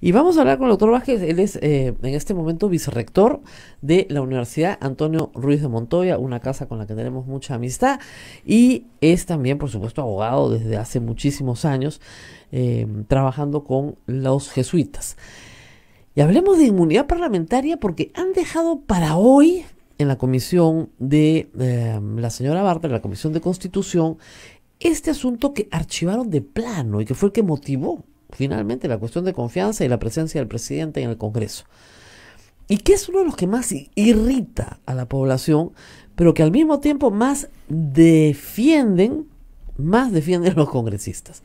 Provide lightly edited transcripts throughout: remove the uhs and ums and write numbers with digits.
Y vamos a hablar con el doctor Vázquez. Él es en este momento vicerrector de la Universidad Antonio Ruiz de Montoya, una casa con la que tenemos mucha amistad. Y es también, por supuesto, abogado desde hace muchísimos años, trabajando con los jesuitas. Y hablemos de inmunidad parlamentaria porque han dejado para hoy en la comisión de la señora Bartra, en la comisión de Constitución, este asunto que archivaron de plano y que fue el que motivó finalmente la cuestión de confianza y la presencia del presidente en el Congreso. Y que es uno de los que más irrita a la población, pero que al mismo tiempo más defienden los congresistas.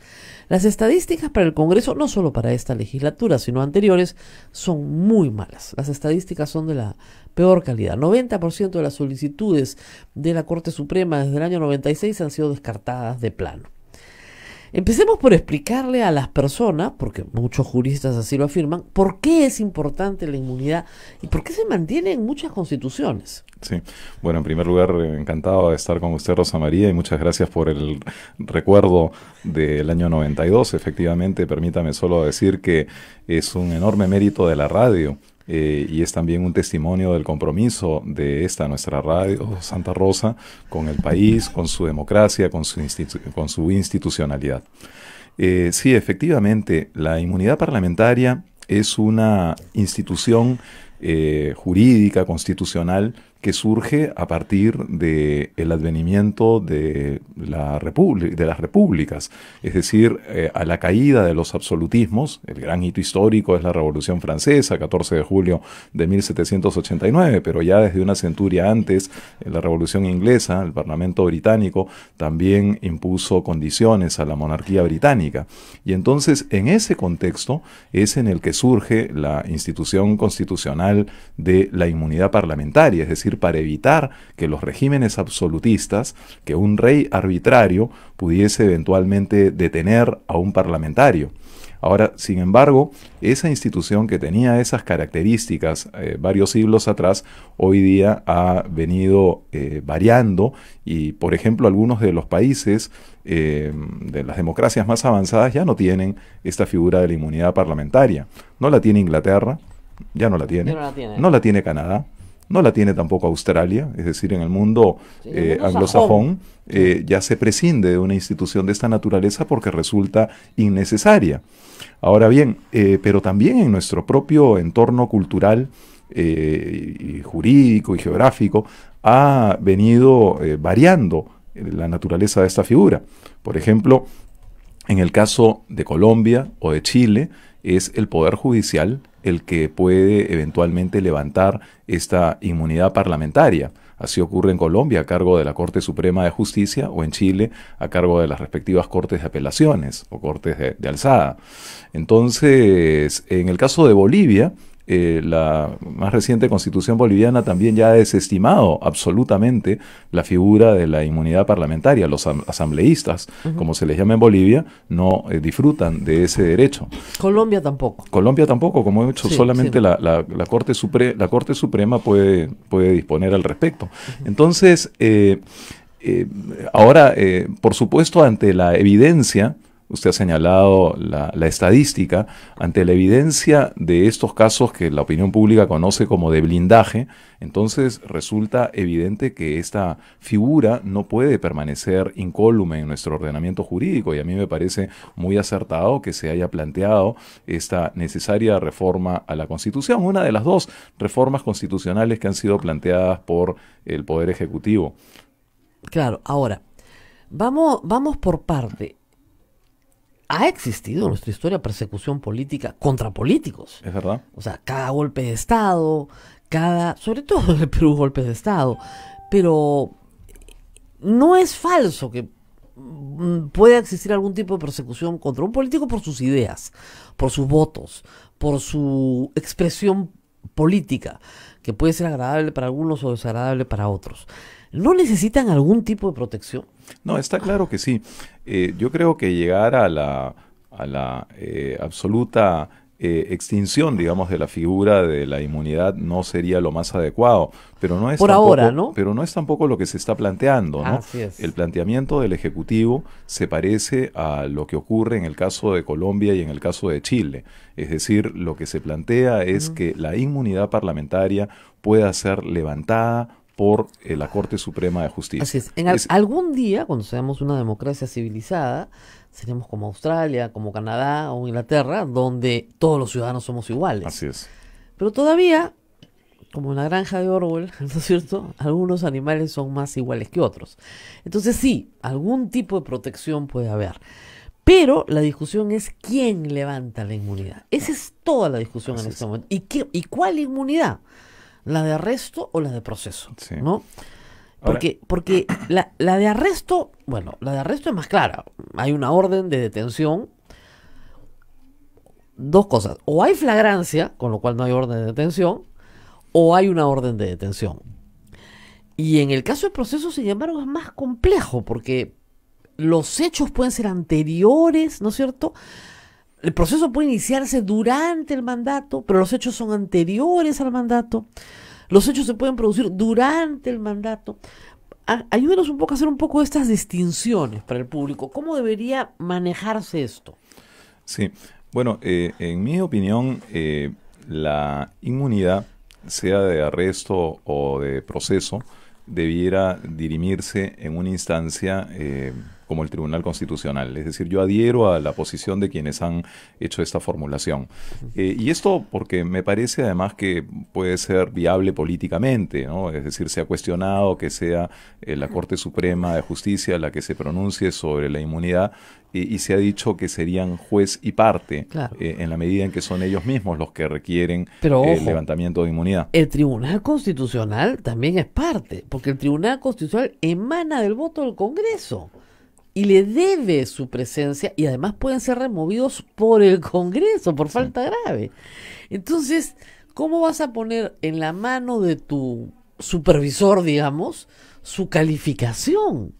Las estadísticas para el Congreso, no solo para esta legislatura, sino anteriores, son muy malas. Las estadísticas son de la peor calidad. 90% de las solicitudes de la Corte Suprema desde el año 96 han sido descartadas de plano. Empecemos por explicarle a las personas, porque muchos juristas así lo afirman, por qué es importante la inmunidad y por qué se mantiene en muchas constituciones. Sí, bueno, en primer lugar, encantado de estar con usted, Rosa María, y muchas gracias por el recuerdo del año 92. Efectivamente, permítame solo decir que es un enorme mérito de la radio. Y es también un testimonio del compromiso de nuestra radio, Santa Rosa, con el país, con su democracia, con su institucionalidad. Sí, efectivamente, la inmunidad parlamentaria es una institución jurídica, constitucional, que surge a partir del advenimiento de las repúblicas, es decir, a la caída de los absolutismos. El gran hito histórico es la Revolución Francesa, 14 de julio de 1789, pero ya desde una centuria antes, en la Revolución Inglesa, el Parlamento británico también impuso condiciones a la monarquía británica. Y entonces, en ese contexto es en el que surge la institución constitucional de la inmunidad parlamentaria, es decir, para evitar que los regímenes absolutistas, que un rey arbitrario pudiese eventualmente detener a un parlamentario. Ahora, sin embargo, esa institución que tenía esas características varios siglos atrás, hoy día ha venido variando y, por ejemplo, algunos de los países de las democracias más avanzadas ya no tienen esta figura de la inmunidad parlamentaria. No la tiene Inglaterra, ya no la tiene. No la tiene Canadá. No la tiene tampoco Australia, es decir, en el mundo anglosajón ya se prescinde de una institución de esta naturaleza porque resulta innecesaria. Ahora bien, pero también en nuestro propio entorno cultural, y jurídico y geográfico ha venido variando la naturaleza de esta figura. Por ejemplo, en el caso de Colombia o de Chile, es el Poder Judicial el que puede eventualmente levantar esta inmunidad parlamentaria. Así ocurre en Colombia a cargo de la Corte Suprema de Justicia o en Chile a cargo de las respectivas Cortes de Apelaciones o Cortes de Alzada. Entonces, en el caso de Bolivia, la más reciente constitución boliviana también ya ha desestimado absolutamente la figura de la inmunidad parlamentaria. Los asambleístas, como se les llama en Bolivia, no disfrutan de ese derecho. Colombia tampoco. Colombia tampoco, como he dicho, Sí, solamente sí. la Corte Suprema puede disponer al respecto. Entonces, ahora, por supuesto, ante la evidencia, usted ha señalado la estadística, ante la evidencia de estos casos que la opinión pública conoce como de blindaje, entonces resulta evidente que esta figura no puede permanecer incólume en nuestro ordenamiento jurídico, y a mí me parece muy acertado que se haya planteado esta necesaria reforma a la Constitución, una de las dos reformas constitucionales que han sido planteadas por el Poder Ejecutivo. Claro, ahora, vamos por parte. Ha existido en nuestra historia persecución política contra políticos. ¿Es verdad? O sea, cada golpe de Estado, sobre todo en el Perú, golpes de Estado. Pero no es falso que pueda existir algún tipo de persecución contra un político por sus ideas, por sus votos, por su expresión política, que puede ser agradable para algunos o desagradable para otros. ¿No necesitan algún tipo de protección? No, está claro que sí. Yo creo que llegar a la absoluta extinción, digamos, de la figura de la inmunidad no sería lo más adecuado, pero no es Por tampoco, ahora, ¿no? pero no es tampoco lo que se está planteando, ¿no? Así es. El planteamiento del Ejecutivo se parece a lo que ocurre en el caso de Colombia y en el caso de Chile. Es decir, lo que se plantea es que la inmunidad parlamentaria pueda ser levantada por la Corte Suprema de Justicia. Así es. Algún día, cuando seamos una democracia civilizada, seremos como Australia, como Canadá o Inglaterra, donde todos los ciudadanos somos iguales. Así es. Pero todavía, como en la granja de Orwell, ¿no es cierto? Algunos animales son más iguales que otros. Entonces sí, algún tipo de protección puede haber. Pero la discusión es quién levanta la inmunidad. Esa es toda la discusión en este momento. ¿Y cuál inmunidad? ¿La de arresto o la de proceso? Sí. ¿No? Porque la de arresto, bueno, la de arresto es más clara. Hay una orden de detención. Dos cosas. O hay flagrancia, con lo cual no hay orden de detención, o hay una orden de detención. Y en el caso del proceso, sin embargo, es más complejo, porque los hechos pueden ser anteriores, ¿no es cierto? El proceso puede iniciarse durante el mandato, pero los hechos son anteriores al mandato. Los hechos se pueden producir durante el mandato. Ayúdenos un poco a hacer un poco estas distinciones para el público. ¿Cómo debería manejarse esto? Sí, bueno, en mi opinión, la inmunidad, sea de arresto o de proceso, debiera dirimirse en una instancia como el Tribunal Constitucional. Es decir, yo adhiero a la posición de quienes han hecho esta formulación. Y esto porque me parece además que puede ser viable políticamente, ¿no? Es decir, se ha cuestionado que sea la Corte Suprema de Justicia la que se pronuncie sobre la inmunidad y se ha dicho que serían juez y parte, Claro. En la medida en que son ellos mismos los que requieren Pero, el ojo, levantamiento de inmunidad. el Tribunal Constitucional también es parte, porque el Tribunal Constitucional emana del voto del Congreso y le debe su presencia, y además pueden ser removidos por el Congreso por falta grave. Entonces, ¿cómo vas a poner en la mano de tu supervisor, digamos, su calificación?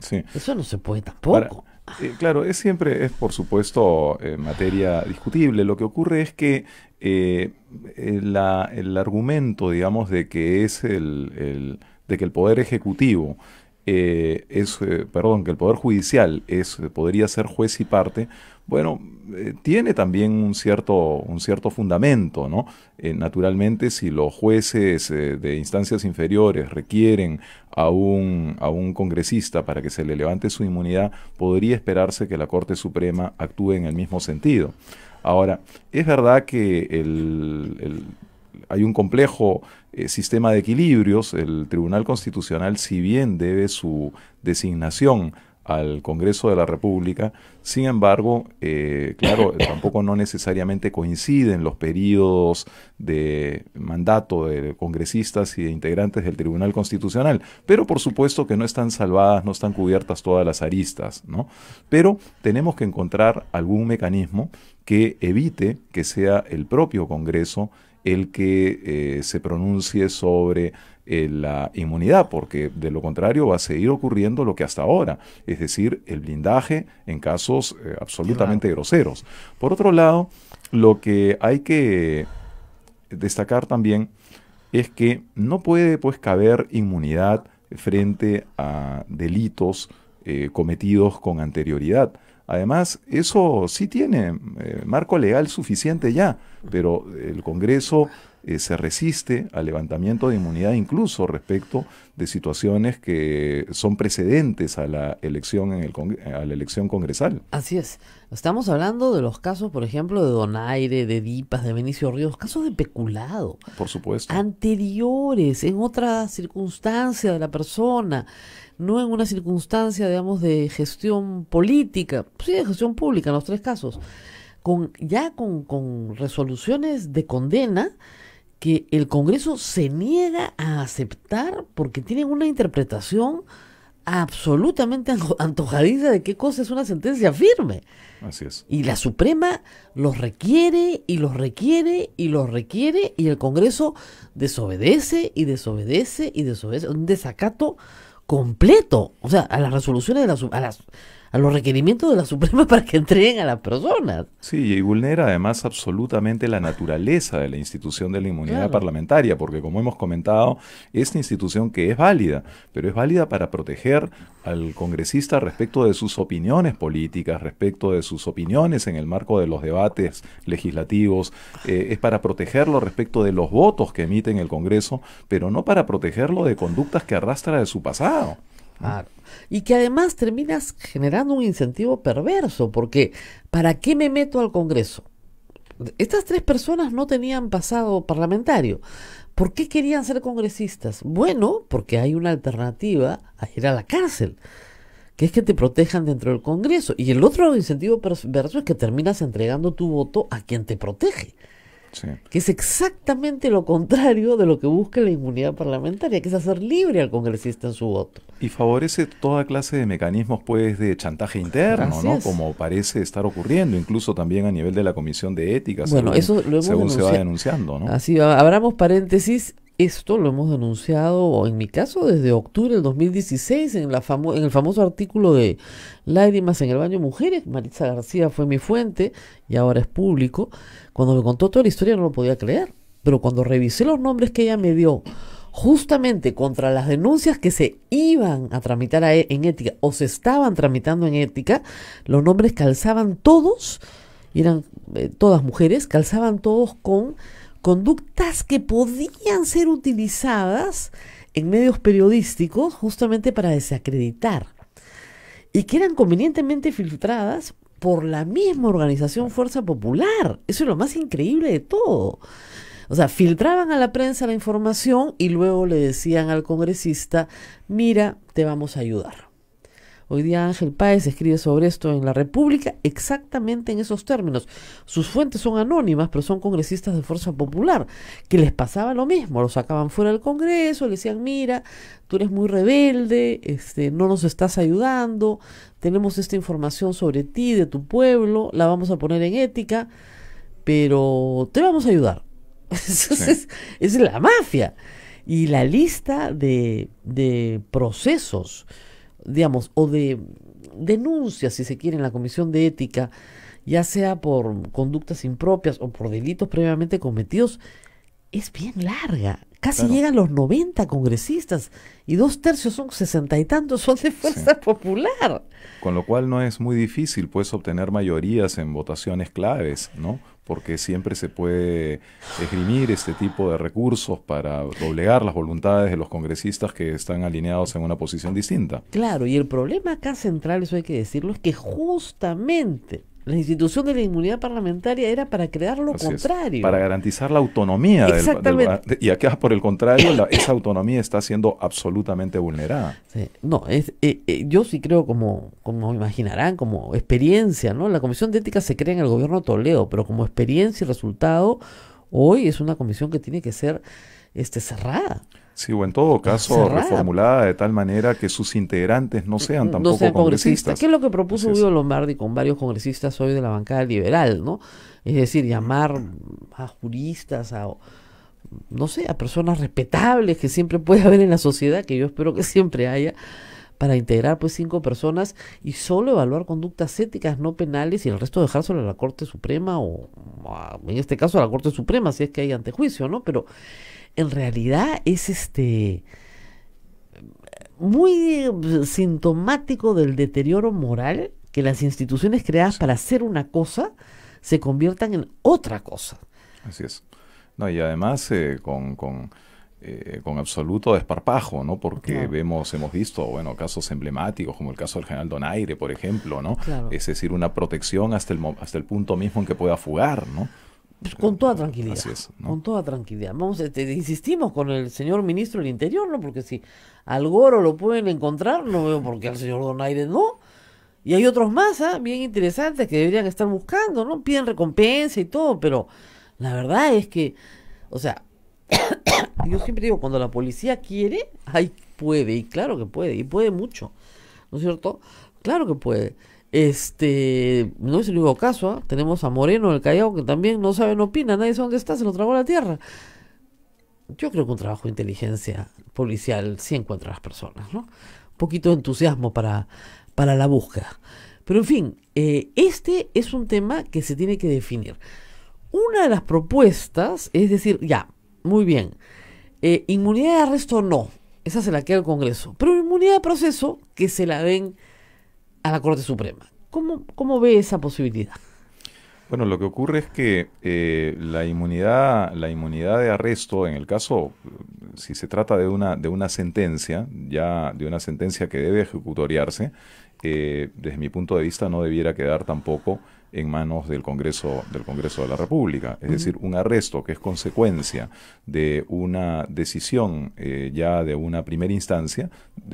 Sí. Eso no se puede tampoco. Claro, es por supuesto materia discutible. Lo que ocurre es que el argumento, digamos, de que es de que el Poder Ejecutivo que el Poder Judicial podría ser juez y parte, bueno, tiene también un cierto fundamento, ¿no? Naturalmente, si los jueces de instancias inferiores requieren a un congresista para que se le levante su inmunidad, podría esperarse que la Corte Suprema actúe en el mismo sentido. Ahora, es verdad que hay un complejo sistema de equilibrios. El Tribunal Constitucional, si bien debe su designación al Congreso de la República, sin embargo, claro, tampoco no necesariamente coinciden los periodos de mandato de congresistas y de integrantes del Tribunal Constitucional, pero por supuesto que no están salvadas, no están cubiertas todas las aristas, ¿no? Pero tenemos que encontrar algún mecanismo que evite que sea el propio Congreso el que se pronuncie sobre la inmunidad, porque de lo contrario va a seguir ocurriendo lo que hasta ahora, es decir, el blindaje en casos absolutamente groseros. Por otro lado, lo que hay que destacar también es que no puede pues caber inmunidad frente a delitos cometidos con anterioridad. Además, eso sí tiene marco legal suficiente ya, pero el Congreso se resiste al levantamiento de inmunidad incluso respecto de situaciones que son precedentes a la elección a la elección congresal. Así es. Estamos hablando de los casos, por ejemplo, de Donaire, de Dipas, de Benicio Ríos, casos de peculado. Por supuesto. Anteriores, en otra circunstancia de la persona, no en una circunstancia, digamos, de gestión política, sí, de gestión pública, en los tres casos, con resoluciones de condena que el Congreso se niega a aceptar porque tienen una interpretación absolutamente antojadiza de qué cosa es una sentencia firme. Así es. Y la Suprema los requiere y los requiere y los requiere, y el Congreso desobedece y desobedece y desobedece. Un desacato completo, o sea, a las resoluciones de a a los requerimientos de la Suprema para que entreguen a las personas. Sí, y vulnera además absolutamente la naturaleza de la institución de la inmunidad Claro. parlamentaria, porque como hemos comentado, esta institución que es válida, pero es válida para proteger al congresista respecto de sus opiniones políticas, respecto de sus opiniones en el marco de los debates legislativos, es para protegerlo respecto de los votos que emite en el Congreso, pero no para protegerlo de conductas que arrastra de su pasado. Claro. Y que además terminas generando un incentivo perverso, porque ¿para qué me meto al Congreso? Estas 3 personas no tenían pasado parlamentario. ¿Por qué querían ser congresistas? Bueno, porque hay una alternativa a ir a la cárcel, que es que te protejan dentro del Congreso. Y el otro incentivo perverso es que terminas entregando tu voto a quien te protege, Sí. que es exactamente lo contrario de lo que busca la inmunidad parlamentaria, que es hacer libre al congresista en su voto. Y favorece toda clase de mecanismos pues de chantaje interno, Así ¿no? es. Como parece estar ocurriendo, incluso también a nivel de la Comisión de Ética, Bueno, eso lo hemos según se va denunciado. denunciando, ¿no? Así, abramos paréntesis, esto lo hemos denunciado, o en mi caso, desde octubre del 2016, en el famoso artículo de Lágrimas en el baño mujeres. Maritza García fue mi fuente y ahora es público. Cuando me contó toda la historia no lo podía creer, pero cuando revisé los nombres que ella me dio, justamente contra las denuncias que se iban a tramitar en ética, o se estaban tramitando en ética, los nombres calzaban todos, y eran todas mujeres, calzaban todos con conductas que podían ser utilizadas en medios periodísticos justamente para desacreditar, y que eran convenientemente filtradas por la misma organización Fuerza Popular. Eso es lo más increíble de todo. O sea, filtraban a la prensa la información y luego le decían al congresista, mira, te vamos a ayudar. Hoy día Ángel Páez escribe sobre esto en La República exactamente en esos términos. Sus fuentes son anónimas, pero son congresistas de Fuerza Popular, que les pasaba lo mismo. Los sacaban fuera del Congreso, le decían, mira, tú eres muy rebelde, no nos estás ayudando, tenemos esta información sobre ti, de tu pueblo, la vamos a poner en ética, pero te vamos a ayudar. Eso Sí. es la mafia. Y la lista de procesos, digamos, o de denuncias, si se quiere, en la Comisión de Ética, ya sea por conductas impropias o por delitos previamente cometidos, es bien larga. Casi Claro. llegan los 90 congresistas y 2/3 son 60 y tantos son de Fuerza Popular. Con lo cual no es muy difícil pues obtener mayorías en votaciones claves, ¿no? Porque siempre se puede esgrimir este tipo de recursos para doblegar las voluntades de los congresistas que están alineados en una posición distinta. Claro, y el problema acá central, eso hay que decirlo, es que justamente la institución de la inmunidad parlamentaria era para crear lo Así es, contrario. para garantizar la autonomía Exactamente. y acá por el contrario esa autonomía está siendo absolutamente vulnerada. Sí, no, yo sí creo, como imaginarán, como experiencia, ¿no? La Comisión de Ética se crea en el gobierno de Toledo, pero como experiencia y resultado, hoy es una comisión que tiene que ser cerrada. Sí, o en todo caso Cerrada. reformulada de tal manera que sus integrantes no sean tampoco No sean congresistas. ¿Qué es lo que propuso Así es. Guido Lombardi con varios congresistas hoy de la bancada liberal, ¿no? Es decir, llamar a juristas, no sé, a personas respetables que siempre puede haber en la sociedad, que yo espero que siempre haya, para integrar pues 5 personas y solo evaluar conductas éticas no penales y el resto dejárselo a la Corte Suprema en este caso a la Corte Suprema si es que hay antejuicio, ¿no? Pero en realidad es muy sintomático del deterioro moral que las instituciones creadas para hacer una cosa se conviertan en otra cosa. Así es. No, y además con absoluto desparpajo, ¿no? Porque Claro. hemos visto, bueno, casos emblemáticos como el caso del general Donaire, por ejemplo, ¿no? Claro. Es decir, una protección hasta el punto mismo en que pueda fugar, ¿no? Pues con toda tranquilidad. Así es, ¿no? Con toda tranquilidad. Vamos, insistimos con el señor ministro del Interior, ¿no? Porque si al Goro lo pueden encontrar, no veo por qué al señor Donaire no. Y hay otros más, bien interesantes que deberían estar buscando, ¿no? Piden recompensa y todo, pero la verdad es que, o sea, yo siempre digo, cuando la policía quiere, ahí puede, y claro que puede, y puede mucho, ¿no es cierto? Claro que puede. No es el único caso, ¿ah? Tenemos a Moreno del Callao que también no sabe, no opina, nadie sabe dónde está, se lo tragó la tierra. Yo creo que un trabajo de inteligencia policial sí encuentra a las personas, ¿no? Un poquito de entusiasmo para para la búsqueda. Pero en fin, este es un tema que se tiene que definir. Una de las propuestas es decir, ya, muy bien, inmunidad de arresto no, esa se la queda el Congreso, pero inmunidad de proceso que se la den a la Corte Suprema. ¿Cómo ve esa posibilidad? Bueno, lo que ocurre es que la inmunidad de arresto, en el caso, si se trata de una sentencia, ya de una sentencia que debe ejecutoriarse, desde mi punto de vista no debiera quedar tampoco en manos del Congreso de la República. Es decir, un arresto que es consecuencia de una decisión ya de una primera instancia o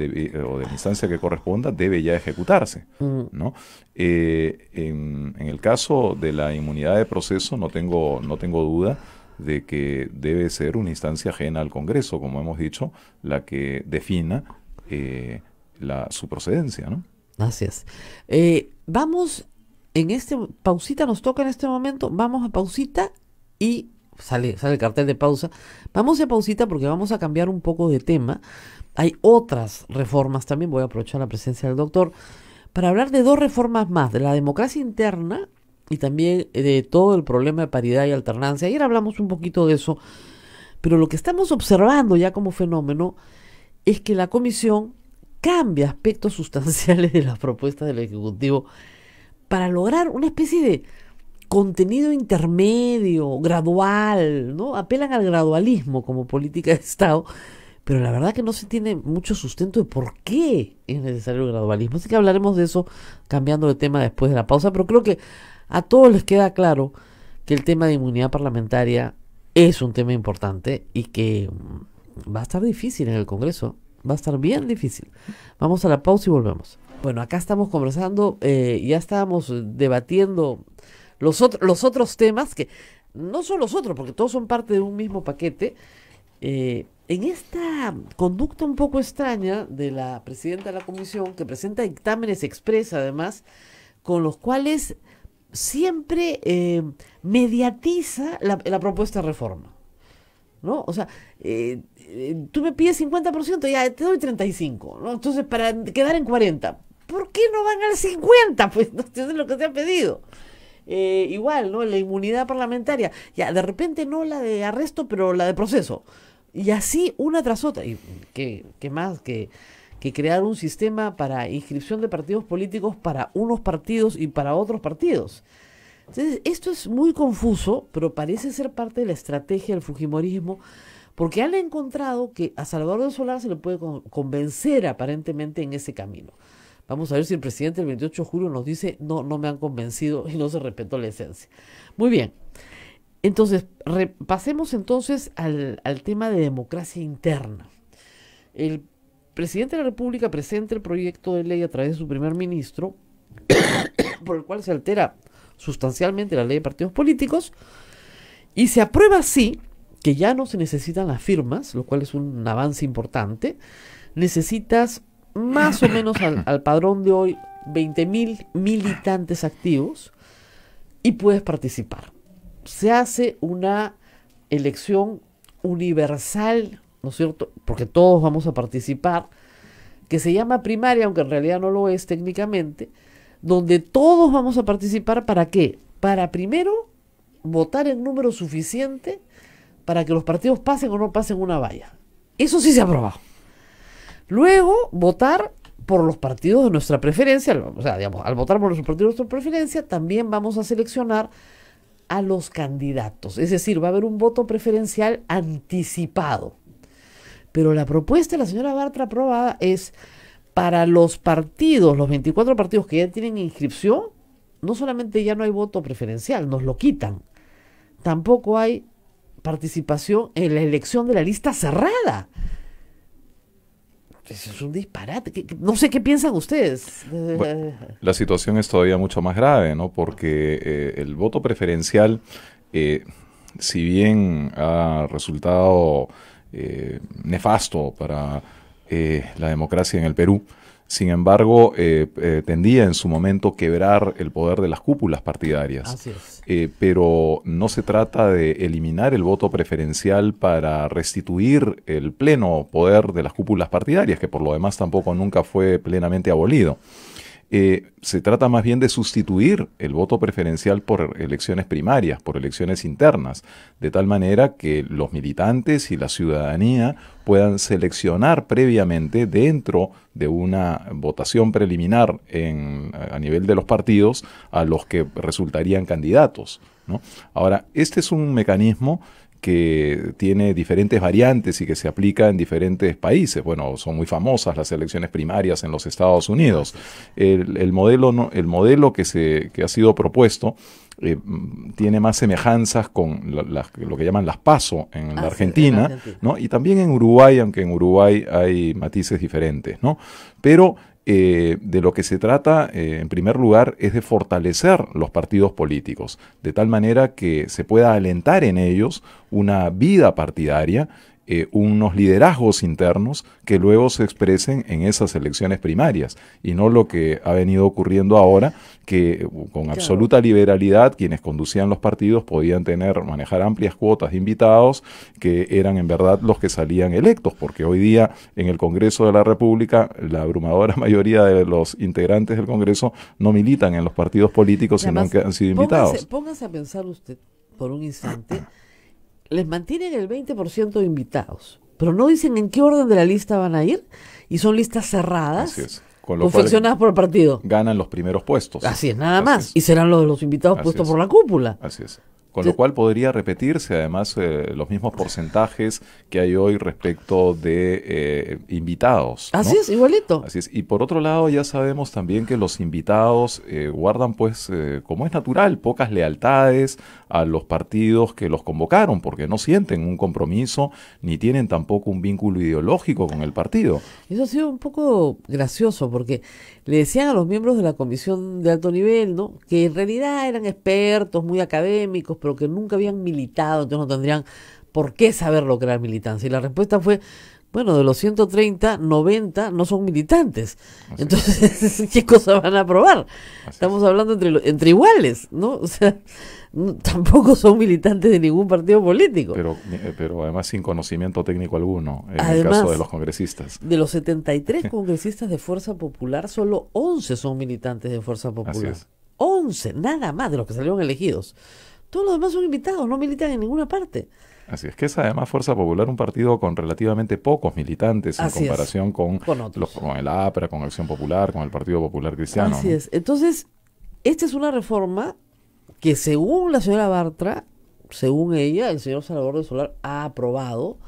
de la instancia que corresponda, debe ya ejecutarse, ¿no? En el caso de la inmunidad de proceso no tengo duda de que debe ser una instancia ajena al Congreso, como hemos dicho, la que defina su procedencia, ¿no? Así es. Vamos pausita nos toca en este momento, vamos a pausita y sale el cartel de pausa. Vamos a pausita porque vamos a cambiar un poco de tema. Hay otras reformas también, voy a aprovechar la presencia del doctor para hablar de dos reformas más, de la democracia interna y también de todo el problema de paridad y alternancia. Ayer hablamos un poquito de eso, pero lo que estamos observando ya como fenómeno es que la Comisión cambia aspectos sustanciales de las propuestas del Ejecutivo para lograr una especie de contenido intermedio, gradual, ¿no? Apelan al gradualismo como política de Estado, pero la verdad que no se tiene mucho sustento de por qué es necesario el gradualismo. Así que hablaremos de eso cambiando de tema después de la pausa, pero creo que a todos les queda claro que el tema de inmunidad parlamentaria es un tema importante y que va a estar difícil en el Congreso, va a estar bien difícil. Vamos a la pausa y volvemos. Bueno, acá estamos conversando, ya estábamos debatiendo los otros temas, que no son los otros, porque todos son parte de un mismo paquete. En esta conducta un poco extraña de la presidenta de la Comisión, que presenta dictámenes express, además, con los cuales siempre mediatiza la propuesta de reforma, ¿no? O sea, tú me pides 50%, ya te doy 35%, ¿no? Entonces, para quedar en 40%, ¿por qué no van al 50%? Pues no es lo que te ha pedido. Igual, ¿no? La inmunidad parlamentaria, ya, de repente no la de arresto, pero la de proceso. Y así, una tras otra. Y ¿qué más que crear un sistema para inscripción de partidos políticos para unos partidos y para otros partidos? Entonces, esto es muy confuso, pero parece ser parte de la estrategia del fujimorismo, porque han encontrado que a Salvador del Solar se le puede convencer aparentemente en ese camino. Vamos a ver si el presidente el 28 de julio nos dice, no me han convencido y no se respetó la esencia. Muy bien. Entonces, pasemos entonces al tema de democracia interna. El presidente de la República presenta el proyecto de ley a través de su primer ministro, por el cual se altera sustancialmente la ley de partidos políticos, y se aprueba así que ya no se necesitan las firmas, lo cual es un avance importante. Necesitas más o menos al padrón de hoy 20.000 militantes activos y puedes participar. Se hace una elección universal, ¿no es cierto? Porque todos vamos a participar, que se llama primaria, aunque en realidad no lo es técnicamente, donde todos vamos a participar. ¿Para qué? Para primero votar en número suficiente para que los partidos pasen o no pasen una valla. Eso sí se ha aprobado. Luego, votar por los partidos de nuestra preferencia. O sea, digamos, al votar por los partidos de nuestra preferencia, también vamos a seleccionar a los candidatos. Es decir, va a haber un voto preferencial anticipado. Pero la propuesta de la señora Bartra aprobada es para los partidos, los 24 partidos que ya tienen inscripción, no solamente ya no hay voto preferencial, nos lo quitan. Tampoco hay participación en la elección de la lista cerrada. Eso es un disparate. No sé qué piensan ustedes. Bueno, la situación es todavía mucho más grave, ¿no? Porque el voto preferencial, si bien ha resultado nefasto para la democracia en el Perú, sin embargo, tendía en su momento quebrar el poder de las cúpulas partidarias. Así es. Pero no se trata de eliminar el voto preferencial para restituir el pleno poder de las cúpulas partidarias, que por lo demás tampoco nunca fue plenamente abolido. se trata más bien de sustituir el voto preferencial por elecciones primarias, por elecciones internas, de tal manera que los militantes y la ciudadanía puedan seleccionar previamente dentro de una votación preliminar a nivel de los partidos a los que resultarían candidatos, ¿no? Ahora, este es un mecanismo que tiene diferentes variantes y que se aplica en diferentes países. Bueno, son muy famosas las elecciones primarias en los Estados Unidos. El modelo que ha sido propuesto tiene más semejanzas con lo que llaman las PASO en la Argentina, en Argentina, ¿no? Y también en Uruguay, aunque en Uruguay hay matices diferentes, ¿no? Pero de lo que se trata, en primer lugar, es de fortalecer los partidos políticos, de tal manera que se pueda alentar en ellos una vida partidaria, unos liderazgos internos que luego se expresen en esas elecciones primarias, y no lo que ha venido ocurriendo ahora, que con absoluta liberalidad quienes conducían los partidos podían manejar amplias cuotas de invitados que eran en verdad los que salían electos, porque hoy día en el Congreso de la República la abrumadora mayoría de los integrantes del Congreso no militan en los partidos políticos, sino que han sido invitados. Póngase a pensar usted por un instante, les mantienen el 20% de invitados, pero no dicen en qué orden de la lista van a ir, y son listas cerradas. Así es. Con lo confeccionadas por el partido. Ganan los primeros puestos. Así es, nada más. Y serán los invitados puestos por la cúpula. Así es. Con lo cual podría repetirse además los mismos porcentajes que hay hoy respecto de invitados, ¿no? Así es, igualito. Así es. Y por otro lado ya sabemos también que los invitados guardan, pues, como es natural, pocas lealtades a los partidos que los convocaron, porque no sienten un compromiso ni tienen tampoco un vínculo ideológico con el partido. Eso ha sido un poco gracioso, porque le decían a los miembros de la comisión de alto nivel, ¿no?, que en realidad eran expertos, muy académicos, pero que nunca habían militado, entonces no tendrían por qué saber lo que era militancia. Y la respuesta fue, bueno, de los 130, 90 no son militantes. Así entonces, ¿qué cosa van a aprobar? Estamos hablando entre iguales, ¿no? O sea, tampoco son militantes de ningún partido político. Pero además sin conocimiento técnico alguno, en además, el caso de los congresistas. De los 73 congresistas de Fuerza Popular, solo 11 son militantes de Fuerza Popular. 11, nada más de los que salieron elegidos. Todos los demás son invitados, no militan en ninguna parte. Así es, que es además Fuerza Popular un partido con relativamente pocos militantes en comparación con el APRA, con Acción Popular, con el Partido Popular Cristiano. Así es. Entonces, esta es una reforma que según la señora Bartra, según ella, el señor Salvador del Solar ha aprobado,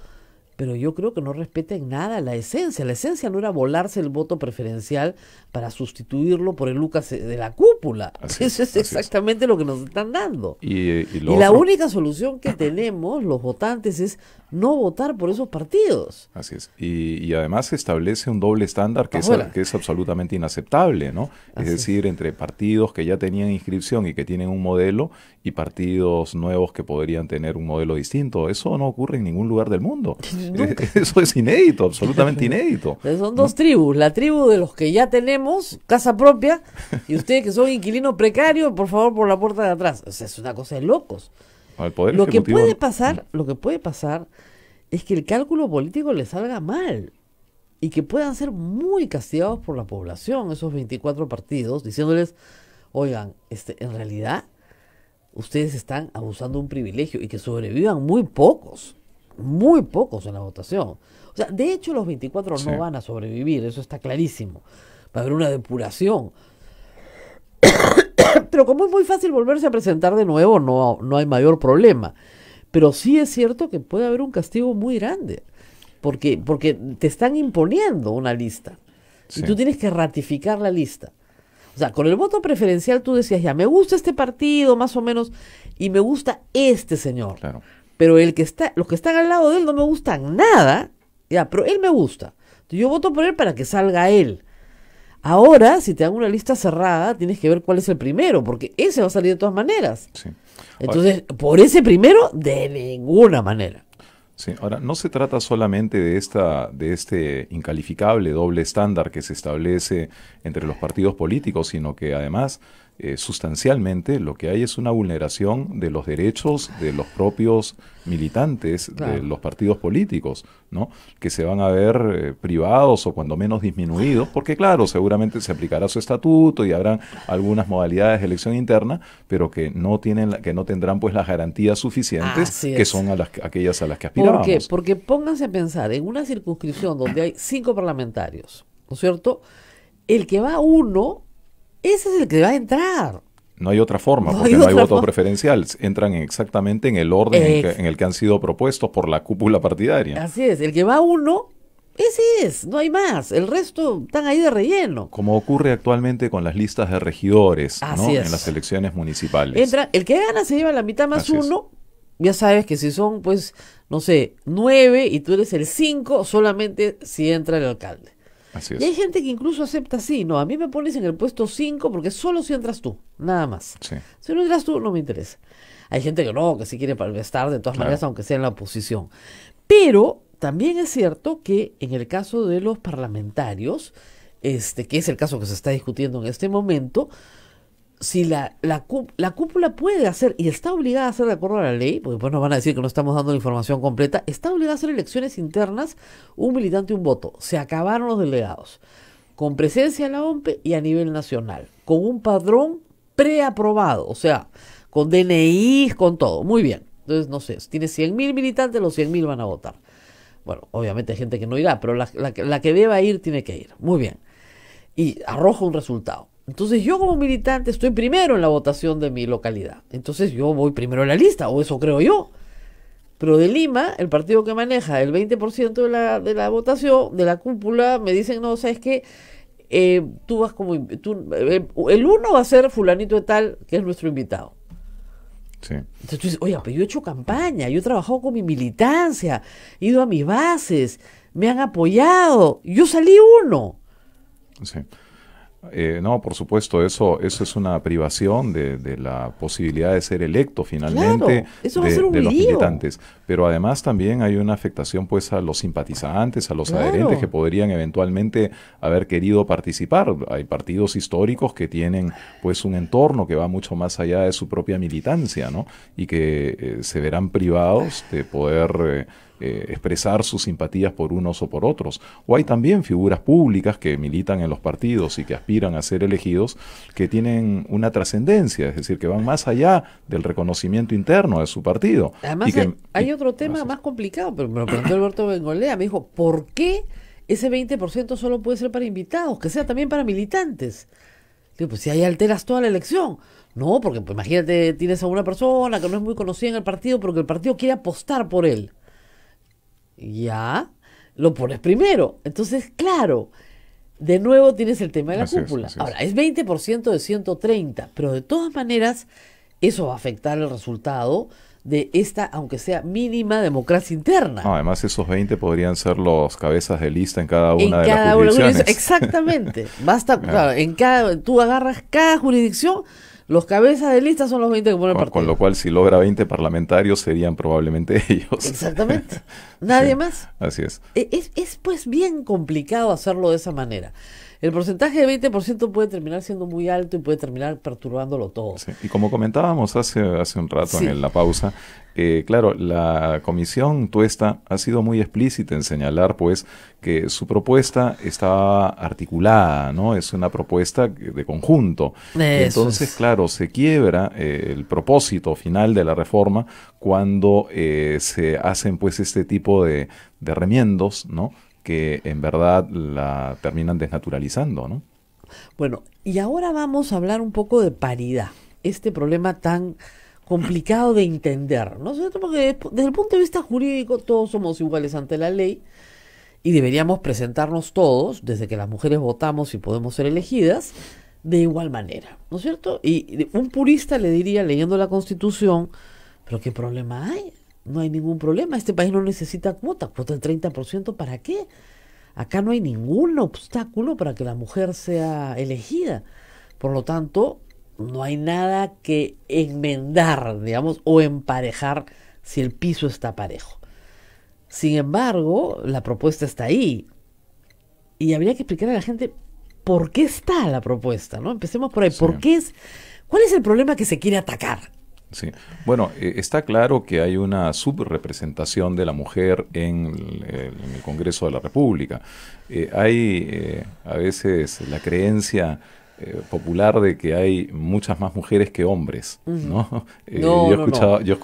pero yo creo que no respeta en nada la esencia. La esencia no era volarse el voto preferencial para sustituirlo por el Lucas de la cúpula. Eso es exactamente lo que nos están dando. Y la única solución que tenemos los votantes es no votar por esos partidos. Así es. Y además se establece un doble estándar que es absolutamente inaceptable, ¿no? Es decir, entre partidos que ya tenían inscripción y que tienen un modelo y partidos nuevos que podrían tener un modelo distinto. Eso no ocurre en ningún lugar del mundo. Eso es inédito, absolutamente inédito. Son dos tribus, la tribu de los que ya tenemos casa propia y ustedes que son inquilinos precarios, por favor, por la puerta de atrás. O sea, es una cosa de locos. Lo que puede pasar es que el cálculo político les salga mal y que puedan ser muy castigados por la población, esos 24 partidos, diciéndoles, oigan, en realidad ustedes están abusando de un privilegio, y que sobrevivan muy pocos en la votación. O sea, de hecho los 24 no van a sobrevivir, eso está clarísimo. Va a haber una depuración. Pero como es muy fácil volverse a presentar de nuevo, no hay mayor problema. Pero sí es cierto que puede haber un castigo muy grande, porque te están imponiendo una lista y tú tienes que ratificar la lista. O sea, con el voto preferencial tú decías, ya, me gusta este partido más o menos y me gusta este señor. Claro. Pero los que están al lado de él no me gustan nada, ya, pero él me gusta. Entonces yo voto por él para que salga él. Ahora, si te dan una lista cerrada, tienes que ver cuál es el primero, porque ese va a salir de todas maneras. Sí. Entonces, por ese primero, de ninguna manera. Sí, ahora, no se trata solamente de este incalificable doble estándar que se establece entre los partidos políticos, sino que además sustancialmente lo que hay es una vulneración de los derechos de los propios militantes de Claro. los partidos políticos, ¿no? Que se van a ver privados o cuando menos disminuidos, porque claro, seguramente se aplicará su estatuto y habrán algunas modalidades de elección interna, pero que no tienen que no tendrán pues las garantías suficientes Así que es. son aquellas a las que ¿Por qué? aspirábamos. Porque pónganse a pensar, en una circunscripción donde hay 5 parlamentarios, ¿no es cierto? El que va a uno, ese es el que va a entrar. No hay otra forma, No porque hay no hay otra voto forma. preferencial. Entran exactamente en el orden Ex- en el que han sido propuestos por la cúpula partidaria. Así es, el que va a uno, ese es, no hay más. El resto están ahí de relleno. Como ocurre actualmente con las listas de regidores, ¿no? Así En las es. elecciones municipales. Entra, el que gana se lleva la mitad más Así es. uno. Ya sabes que si son, pues, no sé, 9 y tú eres el 5, solamente si entra el alcalde. Así Y hay es. gente que incluso acepta así, no, a mí me pones en el puesto 5 porque solo si entras tú, nada más. Sí, Si no entras tú, no me interesa. Hay gente que no, que sí quiere estar de todas claro. maneras, aunque sea en la oposición. Pero también es cierto que en el caso de los parlamentarios, que es el caso que se está discutiendo en este momento, si la cúpula puede hacer, y está obligada a hacer de acuerdo a la ley, porque después nos van a decir que no estamos dando la información completa, está obligada a hacer elecciones internas, un militante, un voto. Se acabaron los delegados. Con presencia en la OMPE y a nivel nacional. Con un padrón preaprobado, o sea, con DNI, con todo. Muy bien. Entonces, no sé, si tiene 100.000 militantes, los 100.000 van a votar. Bueno, obviamente hay gente que no irá, pero la que deba ir, tiene que ir. Muy bien. Y arroja un resultado. Entonces yo como militante estoy primero en la votación de mi localidad. Entonces yo voy primero en la lista, o eso creo yo. Pero de Lima, el partido que maneja el 20% de la votación, de la cúpula, me dicen, no, ¿sabes qué? Tú vas como... el uno va a ser fulanito de tal, que es nuestro invitado. Sí. Entonces tú dices, oye, pero yo he hecho campaña, yo he trabajado con mi militancia, he ido a mis bases, me han apoyado, yo salí uno. Sí. No, por supuesto, eso es una privación de la posibilidad de ser electo finalmente Claro, eso va a ser un de los lío. militantes. Pero además también hay una afectación pues a los simpatizantes, a los adherentes Claro. que podrían eventualmente haber querido participar. Hay partidos históricos que tienen pues un entorno que va mucho más allá de su propia militancia, ¿no? Y que se verán privados de poder expresar sus simpatías por unos o por otros. O hay también figuras públicas que militan en los partidos y que aspiran a ser elegidos, que tienen una trascendencia, es decir, que van más allá del reconocimiento interno de su partido. Además, Y que, hay otro tema así es. más complicado, pero me lo preguntó Alberto Bengolea, me dijo, ¿por qué ese 20% solo puede ser para invitados? Que sea también para militantes. Digo, pues si ahí alteras toda la elección. No, porque pues, imagínate, tienes a una persona que no es muy conocida en el partido, pero que el partido quiere apostar por él. Ya, lo pones primero. Entonces, claro, de nuevo tienes el tema de la Así es, cúpula. así es. Ahora, es 20% de 130, pero de todas maneras, eso va a afectar el resultado de esta, aunque sea mínima, democracia interna. No, además esos 20 podrían ser los cabezas de lista en cada En una de cada las una, jurisdicciones. exactamente. Basta, Claro. claro, tú agarras cada jurisdicción, los cabezas de lista son los 20 que pone el Con partido. lo cual, si logra 20 parlamentarios, serían probablemente ellos. Exactamente. Nadie Sí, más. así es. Es pues bien complicado hacerlo de esa manera. El porcentaje de 20% puede terminar siendo muy alto y puede terminar perturbándolo todo. Sí. Y como comentábamos hace un rato Sí. en la pausa, claro, la comisión Tuesta ha sido muy explícita en señalar pues que su propuesta está articulada, ¿no? Es una propuesta de conjunto. Y Eso entonces, es. claro, se quiebra el propósito final de la reforma cuando se hacen pues este tipo de remiendos, ¿no? Que en verdad la terminan desnaturalizando, ¿no? Bueno, y ahora vamos a hablar un poco de paridad. Este problema tan complicado de entender, ¿no? Sobre todo porque desde el punto de vista jurídico todos somos iguales ante la ley y deberíamos presentarnos todos, desde que las mujeres votamos y podemos ser elegidas, de igual manera, ¿no es cierto? Y un purista le diría, leyendo la Constitución, ¿pero qué problema hay? No hay ningún problema, este país no necesita cuota del 30%, ¿para qué? Acá no hay ningún obstáculo para que la mujer sea elegida. Por lo tanto, no hay nada que enmendar, digamos, o emparejar si el piso está parejo. Sin embargo, la propuesta está ahí. Y habría que explicar a la gente por qué está la propuesta, ¿no? Empecemos por ahí. Sí. ¿Por qué es ¿Cuál es el problema que se quiere atacar? Sí. Bueno, está claro que hay una subrepresentación de la mujer en el Congreso de la República. Hay a veces la creencia popular de que hay muchas más mujeres que hombres, ¿no? No, Yo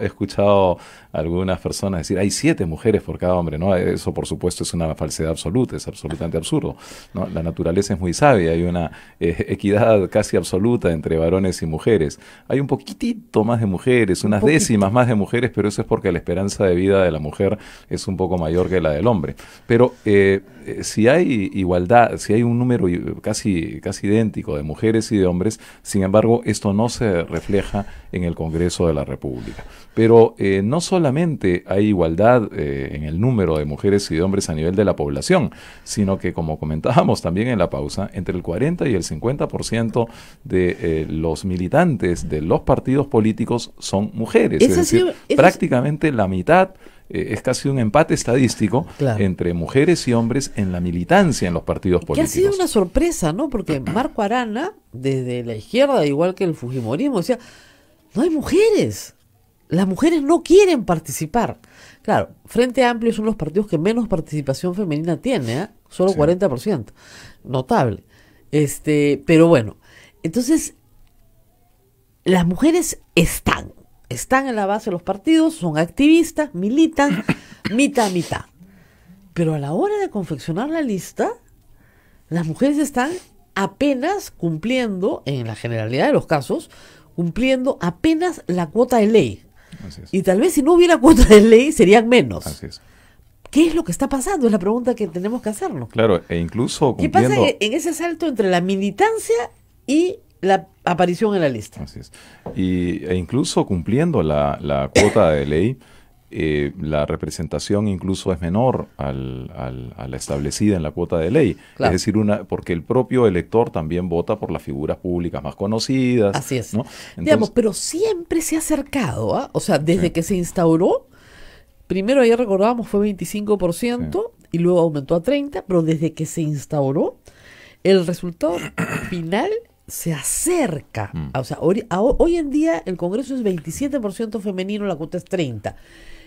he escuchado a algunas personas decir, hay 7 mujeres por cada hombre, ¿no? Eso, por supuesto, es una falsedad absoluta, es absolutamente absurdo, ¿no? La naturaleza es muy sabia, hay una equidad casi absoluta entre varones y mujeres. Hay un poquitito más de mujeres, unas décimas más de mujeres, pero eso es porque la esperanza de vida de la mujer es un poco mayor que la del hombre. Pero si hay igualdad, si hay un número casi idéntico de mujeres y de hombres, sin embargo, esto no se refleja en el Congreso de la República. Pero no solamente hay igualdad en el número de mujeres y de hombres a nivel de la población, sino que, como comentábamos también en la pausa, entre el 40 y el 50% de los militantes de los partidos políticos son mujeres. Es decir, prácticamente la mitad. Es casi un empate estadístico entre mujeres y hombres en la militancia en los partidos políticos. Que ha sido una sorpresa, ¿no? Porque Marco Arana, desde la izquierda, igual que el fujimorismo, decía, no hay mujeres. Las mujeres no quieren participar. Claro, Frente Amplio son los partidos que menos participación femenina tiene, ¿eh? Solo 40%. Notable. Pero bueno, entonces, las mujeres están en la base de los partidos, son activistas, militan, mitad a mitad. Pero a la hora de confeccionar la lista, las mujeres están apenas cumpliendo, en la generalidad de los casos, cumpliendo apenas la cuota de ley. Así es. Y tal vez si no hubiera cuota de ley serían menos. Así es. ¿Qué es lo que está pasando? Es la pregunta que tenemos que hacernos. Claro, e incluso cumpliendo... ¿Qué pasa en ese salto entre la militancia y la aparición en la lista? Así es. E incluso cumpliendo la cuota de ley, la representación incluso es menor a la establecida en la cuota de ley. Claro. Es decir, porque el propio elector también vota por las figuras públicas más conocidas. Así es. ¿No? Entonces, digamos, pero siempre se ha acercado, ¿eh? O sea, desde que se instauró, primero ayer recordábamos fue 25% y luego aumentó a 30%, pero desde que se instauró, el resultado final se acerca. O sea, hoy en día el Congreso es 27% femenino, la cuota es 30%.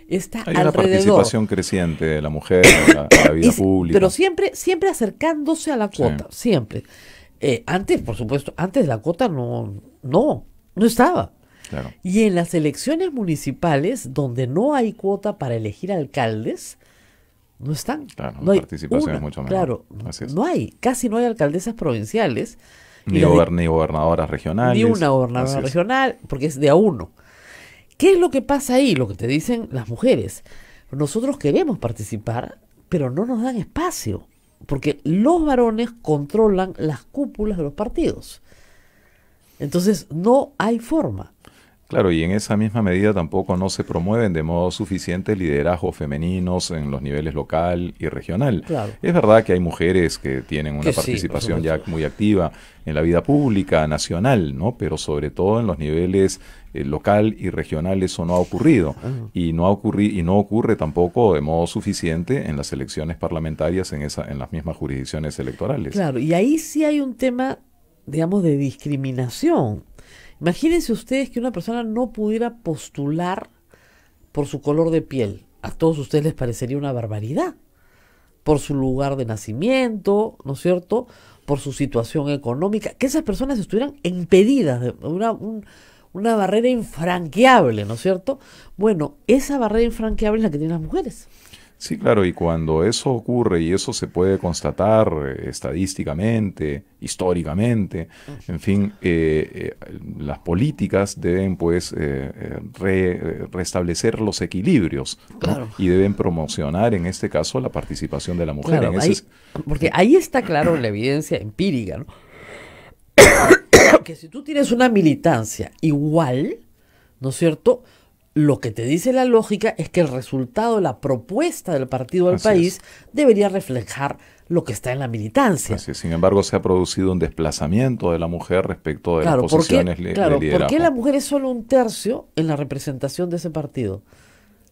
Está hay alrededor. Una participación creciente de la mujer en la vida pública. Pero siempre acercándose a la cuota, siempre. Antes, por supuesto, antes la cuota no estaba. Claro. Y en las elecciones municipales, donde no hay cuota para elegir alcaldes, no están. Claro, no hay participación es mucho menor. Claro, casi no hay alcaldesas provinciales. Ni gobernadoras regionales. Ni una gobernadora regional, porque es de a uno. ¿Qué es lo que pasa ahí? Lo que te dicen las mujeres. Nosotros queremos participar, pero no nos dan espacio, porque los varones controlan las cúpulas de los partidos. Entonces no hay forma. Claro, y en esa misma medida tampoco no se promueven de modo suficiente liderazgos femeninos en los niveles local y regional. Claro. Es verdad que hay mujeres que tienen una participación ya muy activa en la vida pública nacional, ¿no? Pero sobre todo en los niveles local y regional eso no ha ocurrido. Y no ocurre tampoco de modo suficiente en las elecciones parlamentarias en las mismas jurisdicciones electorales. Claro, y ahí sí hay un tema, digamos, de discriminación. Imagínense ustedes que una persona no pudiera postular por su color de piel. A todos ustedes les parecería una barbaridad. Por su lugar de nacimiento, ¿no es cierto? Por su situación económica. Que esas personas estuvieran impedidas de una barrera infranqueable, ¿no es cierto? Bueno, esa barrera infranqueable es la que tienen las mujeres. Sí, claro, y cuando eso ocurre y eso se puede constatar estadísticamente, históricamente, en fin, las políticas deben pues restablecer los equilibrios, ¿no? Claro. Y deben promocionar en este caso la participación de la mujer. Claro, porque ahí está claro la evidencia empírica, ¿no? Que si tú tienes una militancia igual, ¿no es cierto?, lo que te dice la lógica es que el resultado, la propuesta del partido del país debería reflejar lo que está en la militancia. Así es. Sin embargo, se ha producido un desplazamiento de la mujer respecto de las posiciones de liderazgo. ¿Por qué la mujer es solo un tercio en la representación de ese partido?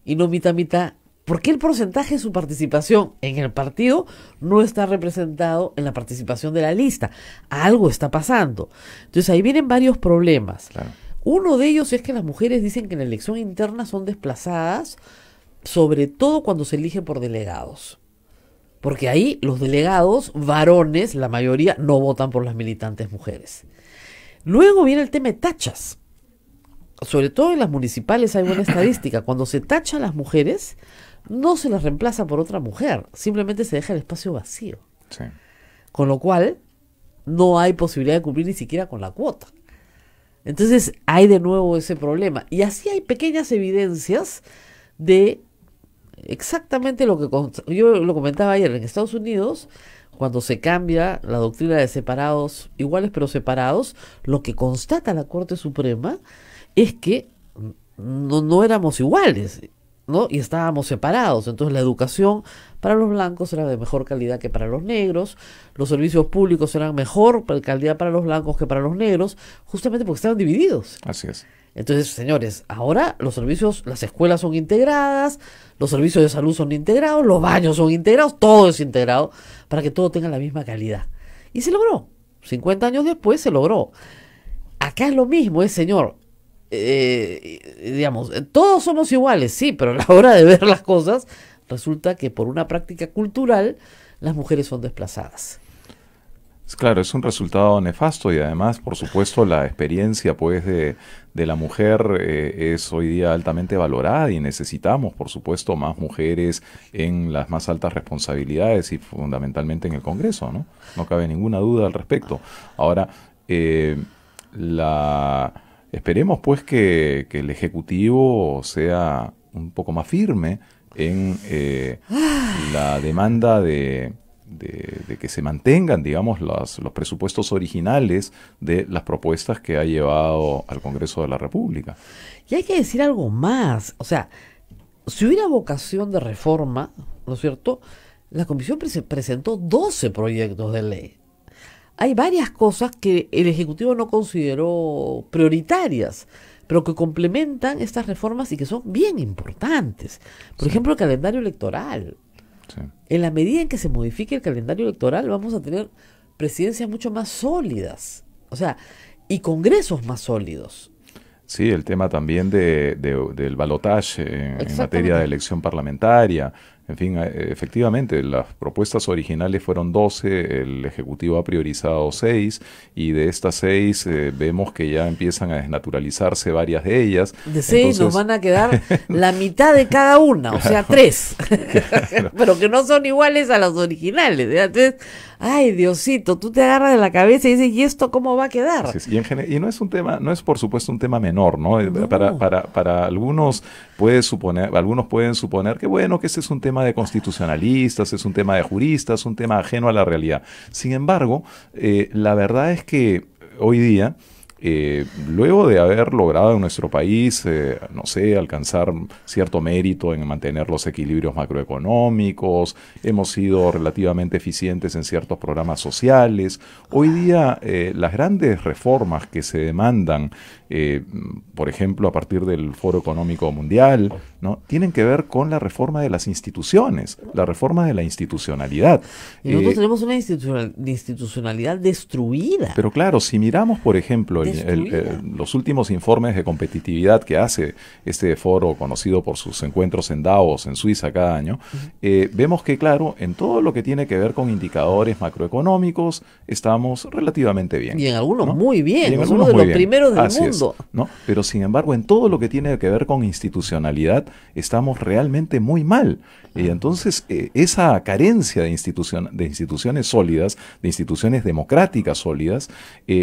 Y no mitad, ¿Por qué el porcentaje de su participación en el partido no está representado en la participación de la lista? Algo está pasando. Entonces ahí vienen varios problemas. Claro. Uno de ellos es que las mujeres dicen que en la elección interna son desplazadas, sobre todo cuando se elige por delegados. Porque ahí los delegados, varones, la mayoría, no votan por las militantes mujeres. Luego viene el tema de tachas. Sobre todo en las municipales hay buena estadística. Cuando se tacha a las mujeres, no se las reemplaza por otra mujer. Simplemente se deja el espacio vacío. Sí. Con lo cual, no hay posibilidad de cumplir ni siquiera con la cuota. Entonces, hay de nuevo ese problema. Y así hay pequeñas evidencias de exactamente lo que yo lo comentaba ayer. En Estados Unidos, cuando se cambia la doctrina de separados, iguales pero separados, lo que constata la Corte Suprema es que no éramos iguales, ¿no? Y estábamos separados. Entonces la educación para los blancos era de mejor calidad que para los negros, los servicios públicos eran mejor calidad para los blancos que para los negros, justamente porque estaban divididos. Así es. Entonces, señores, ahora los servicios, las escuelas son integradas, los servicios de salud son integrados, los baños son integrados, todo es integrado para que todo tenga la misma calidad. Y se logró. 50 años después se logró. Acá es lo mismo, señor. Digamos, todos somos iguales, sí, pero a la hora de ver las cosas, resulta que por una práctica cultural, las mujeres son desplazadas. Claro, es un resultado nefasto y además, por supuesto, la experiencia pues de la mujer es hoy día altamente valorada y necesitamos, por supuesto, más mujeres en las más altas responsabilidades y fundamentalmente en el Congreso, ¿no? No cabe ninguna duda al respecto. Ahora, esperemos pues que el Ejecutivo sea un poco más firme en la demanda de que se mantengan, digamos, los presupuestos originales de las propuestas que ha llevado al Congreso de la República. Y hay que decir algo más, o sea, si hubiera vocación de reforma, ¿no es cierto?, la Comisión presentó 12 proyectos de ley. Hay varias cosas que el Ejecutivo no consideró prioritarias, pero que complementan estas reformas y que son bien importantes. Por ejemplo, el calendario electoral. Sí. En la medida en que se modifique el calendario electoral, vamos a tener presidencias mucho más sólidas, o sea, y congresos más sólidos. Sí, el tema también del balotaje en materia de elección parlamentaria. En fin, efectivamente, las propuestas originales fueron 12, el Ejecutivo ha priorizado 6, y de estas 6 vemos que ya empiezan a desnaturalizarse varias de ellas. De 6 nos van a quedar la mitad de cada una, o sea, 3, pero que no son iguales a las originales. Entonces, ay, Diosito, tú te agarras de la cabeza y dices, ¿y esto cómo va a quedar? Y no es un tema, no es por supuesto un tema menor, ¿no? No. Para algunos algunos pueden suponer que bueno, que ese es un tema de constitucionalistas, es un tema de juristas, un tema ajeno a la realidad. Sin embargo, la verdad es que hoy día, luego de haber logrado en nuestro país, no sé, alcanzar cierto mérito en mantener los equilibrios macroeconómicos, hemos sido relativamente eficientes en ciertos programas sociales. Hoy día las grandes reformas que se demandan, por ejemplo, a partir del Foro Económico Mundial, ¿no?, tienen que ver con la reforma de las instituciones, la reforma de la institucionalidad. Y nosotros tenemos una institucionalidad destruida. Pero claro, si miramos, por ejemplo, los últimos informes de competitividad que hace este foro, conocido por sus encuentros en Davos, en Suiza, cada año, vemos que, claro, en todo lo que tiene que ver con indicadores macroeconómicos, estamos relativamente bien. Y en algunos, ¿no?, muy bien, somos uno de los primeros del mundo. ¿No? Pero sin embargo, en todo lo que tiene que ver con institucionalidad, estamos realmente muy mal. Y entonces, esa carencia de instituciones sólidas, de instituciones democráticas sólidas,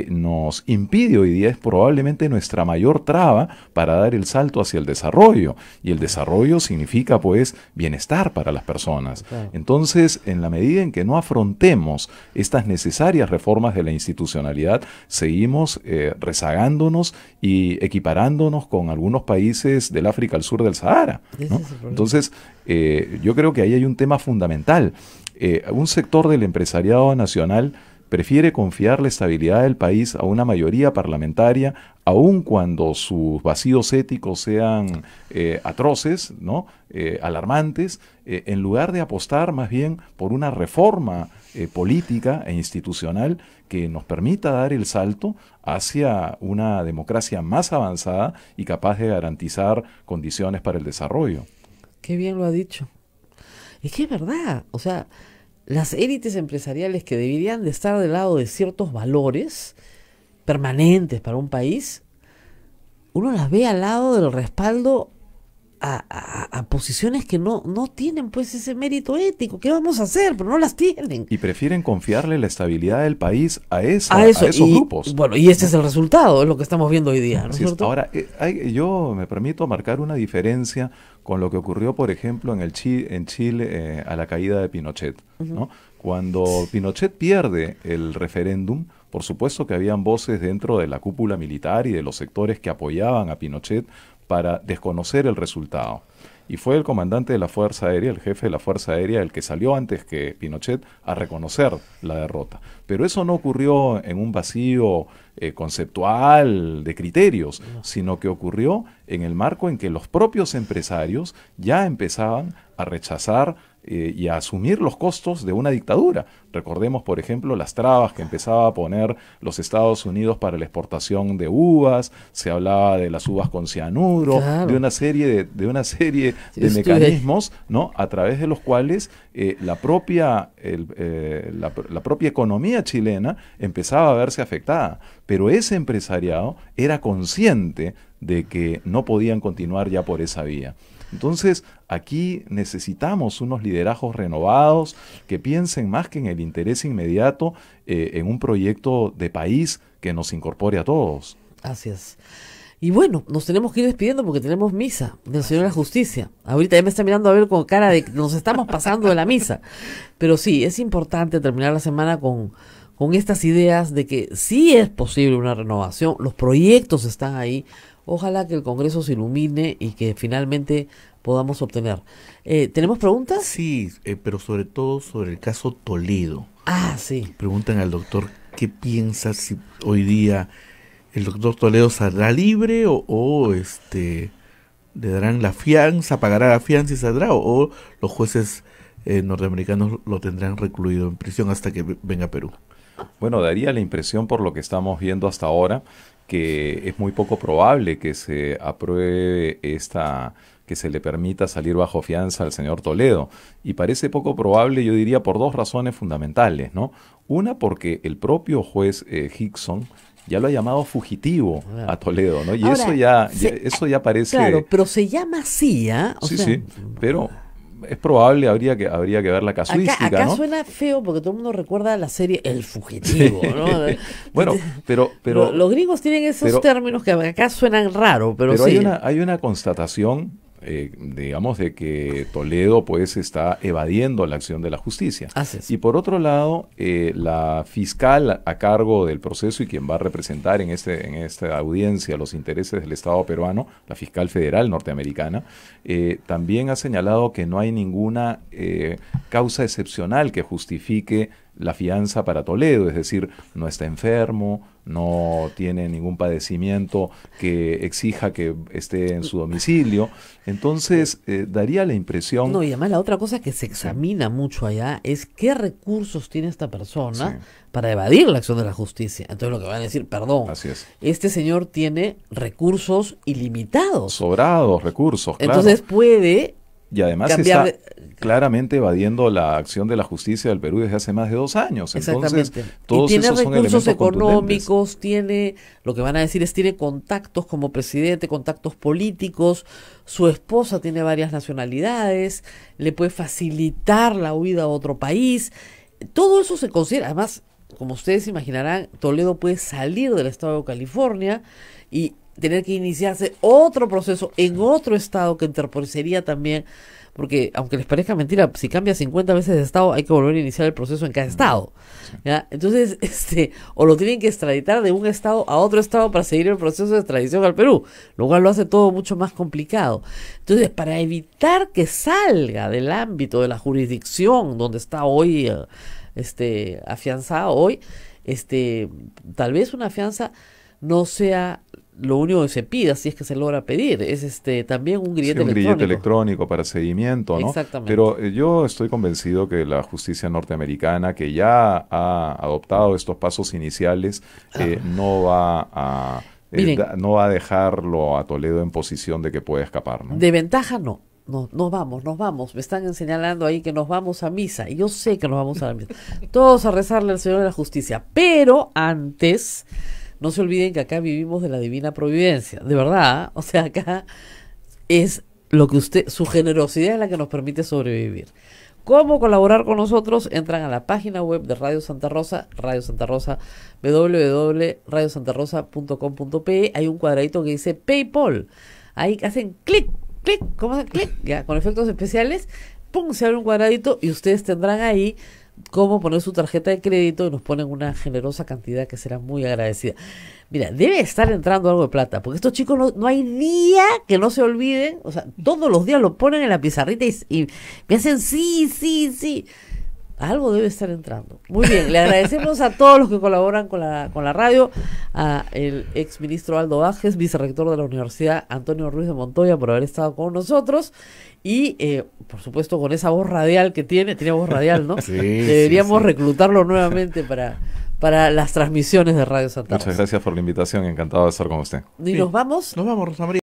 nos impide hoy día, es probablemente nuestra mayor traba para dar el salto hacia el desarrollo. Y el desarrollo significa, pues, bienestar para las personas. Claro. Entonces, en la medida en que no afrontemos estas necesarias reformas de la institucionalidad, seguimos rezagándonos y equiparándonos con algunos países del África al sur del Sahara, ¿no? Entonces, yo creo que ahí hay un tema fundamental. Un sector del empresariado nacional prefiere confiar la estabilidad del país a una mayoría parlamentaria, aun cuando sus vacíos éticos sean atroces, ¿no? Alarmantes, en lugar de apostar más bien por una reforma política e institucional que nos permita dar el salto hacia una democracia más avanzada y capaz de garantizar condiciones para el desarrollo. Qué bien lo ha dicho. Es que es verdad, o sea, las élites empresariales que deberían de estar del lado de ciertos valores permanentes para un país, uno las ve al lado del respaldo a posiciones que no tienen pues ese mérito ético. ¿Qué vamos a hacer? Pero no las tienen. Y prefieren confiarle la estabilidad del país a eso, esos grupos. Bueno, y ese es el resultado, es lo que estamos viendo hoy día, ¿no es cierto? Ahora, yo me permito marcar una diferencia con lo que ocurrió, por ejemplo, en Chile a la caída de Pinochet, ¿no? Cuando Pinochet pierde el referéndum, por supuesto que habían voces dentro de la cúpula militar y de los sectores que apoyaban a Pinochet para desconocer el resultado. Y fue el comandante de la Fuerza Aérea, el jefe de la Fuerza Aérea, el que salió antes que Pinochet a reconocer la derrota. Pero eso no ocurrió en un vacío conceptual de criterios, sino que ocurrió en el marco en que los propios empresarios ya empezaban a rechazar y a asumir los costos de una dictadura. Recordemos, por ejemplo, las trabas que empezaba a poner los Estados Unidos para la exportación de uvas, se hablaba de las uvas con cianuro, claro, de una serie de mecanismos, ¿no? A través de los cuales la propia economía chilena empezaba a verse afectada. Pero ese empresariado era consciente de que no podían continuar ya por esa vía. Entonces, aquí necesitamos unos liderazgos renovados que piensen más que en el interés inmediato, en un proyecto de país que nos incorpore a todos. Así es. Y bueno, nos tenemos que ir despidiendo porque tenemos misa del Señor de la Justicia. Ahorita ya me está mirando a ver con cara de que nos estamos pasando de la misa. Pero sí, es importante terminar la semana con estas ideas de que sí es posible una renovación, los proyectos están ahí. Ojalá que el Congreso se ilumine y que finalmente podamos obtener. ¿Tenemos preguntas? Sí, pero sobre todo sobre el caso Toledo. Ah, sí. Preguntan al doctor qué piensa si hoy día el doctor Toledo saldrá libre o le darán la fianza, pagará la fianza y saldrá, o los jueces norteamericanos lo tendrán recluido en prisión hasta que venga a Perú. Bueno, daría la impresión, por lo que estamos viendo hasta ahora, que es muy poco probable que se apruebe que se le permita salir bajo fianza al señor Toledo. Y parece poco probable, yo diría, por dos razones fundamentales, ¿no? Una, porque el propio juez Hickson ya lo ha llamado fugitivo a Toledo, ¿no? Y ahora, eso ya parece... Claro, pero se llama así, ¿ah? Sí, pero... es probable, habría que ver la casuística, acá ¿no? Suena feo porque todo el mundo recuerda la serie El Fugitivo, ¿no? Bueno, pero los gringos tienen esos términos que acá suenan raro, pero sí. Hay una constatación, digamos, de que Toledo pues está evadiendo la acción de la justicia. Y por otro lado, la fiscal a cargo del proceso y quien va a representar en esta audiencia los intereses del Estado peruano, la fiscal federal norteamericana, también ha señalado que no hay ninguna causa excepcional que justifique la fianza para Toledo, es decir, no está enfermo, no tiene ningún padecimiento que exija que esté en su domicilio. Entonces, daría la impresión... No, y además la otra cosa que se examina mucho allá es qué recursos tiene esta persona para evadir la acción de la justicia. Entonces lo que van a decir, perdón, este señor tiene recursos ilimitados. Sobrados recursos, claro. Entonces puede... Y además está claramente evadiendo la acción de la justicia del Perú desde hace más de 2 años. Entonces, todos tiene esos son recursos económicos, contundentes. lo que van a decir es tiene contactos como presidente, contactos políticos, su esposa tiene varias nacionalidades, le puede facilitar la huida a otro país. Todo eso se considera, además, como ustedes imaginarán, Toledo puede salir del estado de California y tener que iniciarse otro proceso en otro estado que interponiría también, porque aunque les parezca mentira, si cambia 50 veces de estado hay que volver a iniciar el proceso en cada estado, ¿ya? Entonces, o lo tienen que extraditar de un estado a otro estado para seguir el proceso de extradición al Perú, lo cual lo hace todo mucho más complicado. Entonces, para evitar que salga del ámbito de la jurisdicción donde está hoy afianzada hoy, tal vez una fianza no sea lo único que se pida, si es que se logra pedir, es también un grillete Sí, un electrónico. grillete electrónico para seguimiento, ¿no? Exactamente. Pero yo estoy convencido que la justicia norteamericana, que ya ha adoptado estos pasos iniciales, no va a Miren, no va a dejarlo a Toledo en posición de que pueda escapar, ¿no? de ventaja no. No, nos vamos. Me están señalando ahí que nos vamos a misa. Y yo sé que nos vamos a la misa. Todos a rezarle al Señor de la Justicia. Pero antes, no se olviden que acá vivimos de la divina providencia. De verdad, o sea, acá es lo que su generosidad es la que nos permite sobrevivir. ¿Cómo colaborar con nosotros? Entran a la página web de Radio Santa Rosa, www.radiosantarosa.com.pe. Hay un cuadradito que dice PayPal. Ahí hacen clic, ¿cómo hacen clic? Ya, con efectos especiales, pum, se abre un cuadradito y ustedes tendrán ahí cómo poner su tarjeta de crédito y nos ponen una generosa cantidad que será muy agradecida. Mira, debe estar entrando algo de plata, porque estos chicos no hay día que no se olviden, o sea, todos los días lo ponen en la pizarrita y me hacen sí. Algo debe estar entrando. Muy bien, le agradecemos a todos los que colaboran con la radio, a el ex ministro Aldo Bajes, vicerrector de la Universidad Antonio Ruiz de Montoya, por haber estado con nosotros, y por supuesto con esa voz radial que tiene voz radial, ¿no? Sí, Deberíamos sí. reclutarlo nuevamente para las transmisiones de Radio Santa Rosa. Muchas gracias por la invitación, encantado de estar con usted. Y nos vamos Nos vamos, Rosa María.